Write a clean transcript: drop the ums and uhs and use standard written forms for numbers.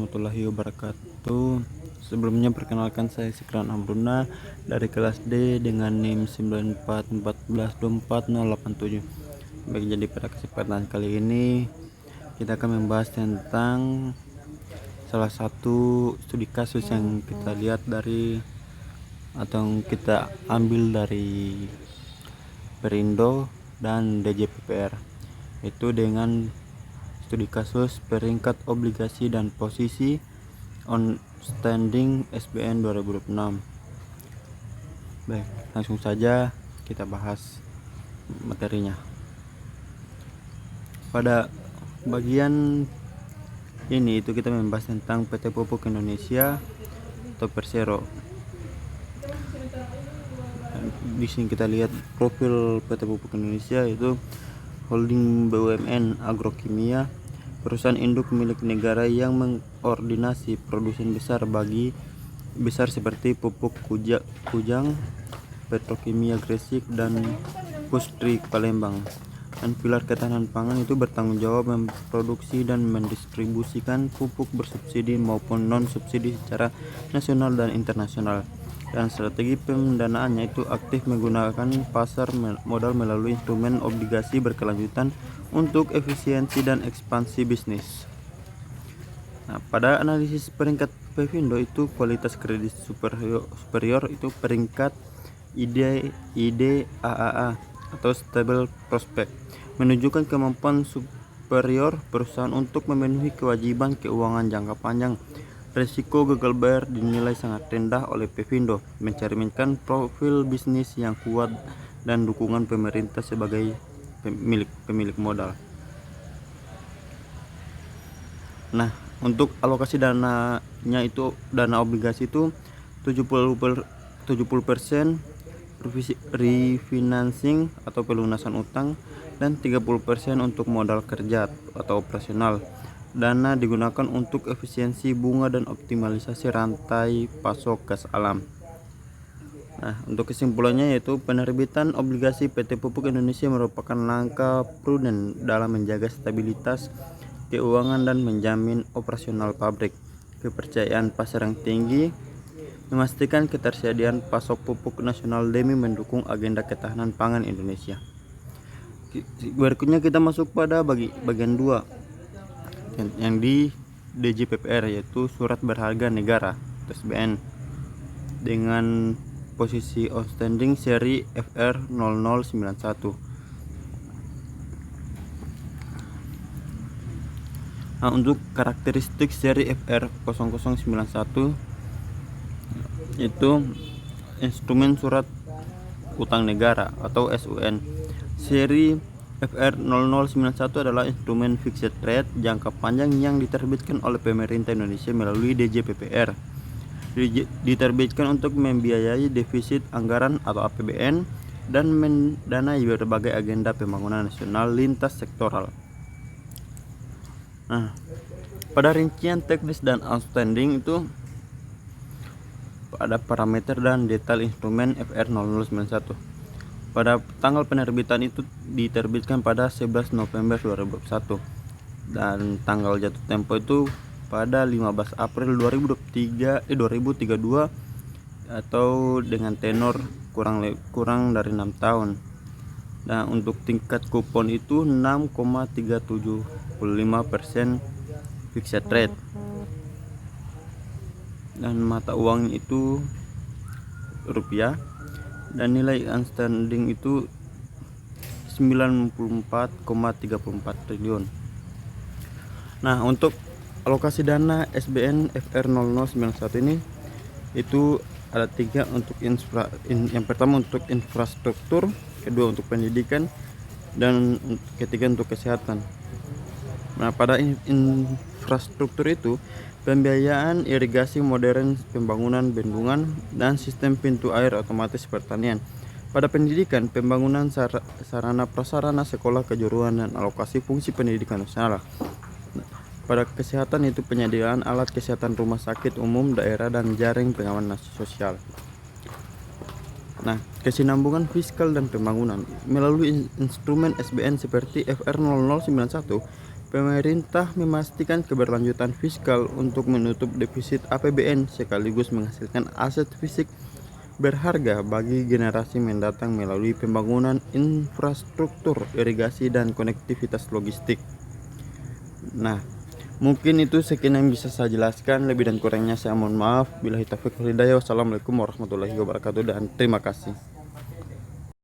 warahmatullahi wabarakatuh. Sebelumnya perkenalkan saya Sikran Amruna dari kelas D dengan NIM 9414248087. Baik, jadi pada kesempatan kali ini kita akan membahas tentang salah satu studi kasus yang kita lihat dari atau kita ambil dari Perindo dan DJPPR, itu dengan studi kasus peringkat obligasi dan posisi outstanding SBN 2026. Baik, langsung saja kita bahas materinya. Pada bagian ini itu kita membahas tentang PT Pupuk Indonesia atau Persero. Di sini kita lihat profil PT Pupuk Indonesia, itu holding BUMN agrokimia, perusahaan induk milik negara yang mengkoordinasi produsen besar seperti pupuk Kujang, Petrokimia Gresik, dan Pustri Palembang. Dan pilar ketahanan pangan itu bertanggung jawab memproduksi dan mendistribusikan pupuk bersubsidi maupun non subsidi secara nasional dan internasional. Dan strategi pendanaannya itu aktif menggunakan pasar modal melalui instrumen obligasi berkelanjutan untuk efisiensi dan ekspansi bisnis. Nah, pada analisis peringkat Pevindo itu kualitas kredit superior itu peringkat IDAAA atau stable prospect, menunjukkan kemampuan superior perusahaan untuk memenuhi kewajiban keuangan jangka panjang. Resiko gagal bayar dinilai sangat rendah oleh Pevindo, mencerminkan profil bisnis yang kuat dan dukungan pemerintah sebagai pemilik modal. Nah, untuk alokasi dananya itu, dana obligasi itu 70% refinancing atau pelunasan utang, dan 30% untuk modal kerja atau operasional. Dana digunakan untuk efisiensi bunga dan optimalisasi rantai pasok gas alam. Nah, untuk kesimpulannya yaitu penerbitan obligasi PT Pupuk Indonesia merupakan langkah prudent dalam menjaga stabilitas keuangan dan menjamin operasional pabrik. Kepercayaan pasar yang tinggi memastikan ketersediaan pasok pupuk nasional demi mendukung agenda ketahanan pangan Indonesia. Berikutnya kita masuk pada bagian 2 yang di DJPPR, yaitu surat berharga negara SBN dengan posisi outstanding seri FR0091. Nah, untuk karakteristik seri FR0091 itu instrumen surat utang negara atau SUN. Seri FR0091 adalah instrumen fixed rate jangka panjang yang diterbitkan oleh pemerintah Indonesia melalui DJPPR. Diterbitkan untuk membiayai defisit anggaran atau APBN dan mendanai berbagai agenda pembangunan nasional lintas sektoral. Nah, pada rincian teknis dan outstanding itu ada parameter dan detail instrumen FR0091. Pada tanggal penerbitan itu diterbitkan pada 11 November 2021 dan tanggal jatuh tempo itu pada 15 April 2032 atau dengan tenor kurang dari 6 tahun. Nah, untuk tingkat kupon itu 6,375% fixed rate, dan mata uang itu rupiah, dan nilai outstanding itu 94,34 triliun. Nah, untuk alokasi dana SBN FR0091 ini itu ada 3 untuk yang pertama untuk infrastruktur, kedua untuk pendidikan, dan ketiga untuk kesehatan. Nah, pada infrastruktur itu pembiayaan irigasi modern, pembangunan bendungan, dan sistem pintu air otomatis pertanian. Pada pendidikan, pembangunan sarana prasarana sekolah kejuruan dan alokasi fungsi pendidikan nasional. Pada kesehatan itu penyediaan alat kesehatan rumah sakit umum daerah dan jaring pengaman sosial. Nah, kesinambungan fiskal dan pembangunan melalui instrumen SBN seperti FR0091, Pemerintah memastikan keberlanjutan fiskal untuk menutup defisit APBN sekaligus menghasilkan aset fisik berharga bagi generasi mendatang melalui pembangunan infrastruktur irigasi dan konektivitas logistik. Nah, mungkin itu sekian yang bisa saya jelaskan. Lebih dan kurangnya saya mohon maaf. Billahi taufiq wal hidayah. Wassalamualaikum warahmatullahi wabarakatuh dan terima kasih.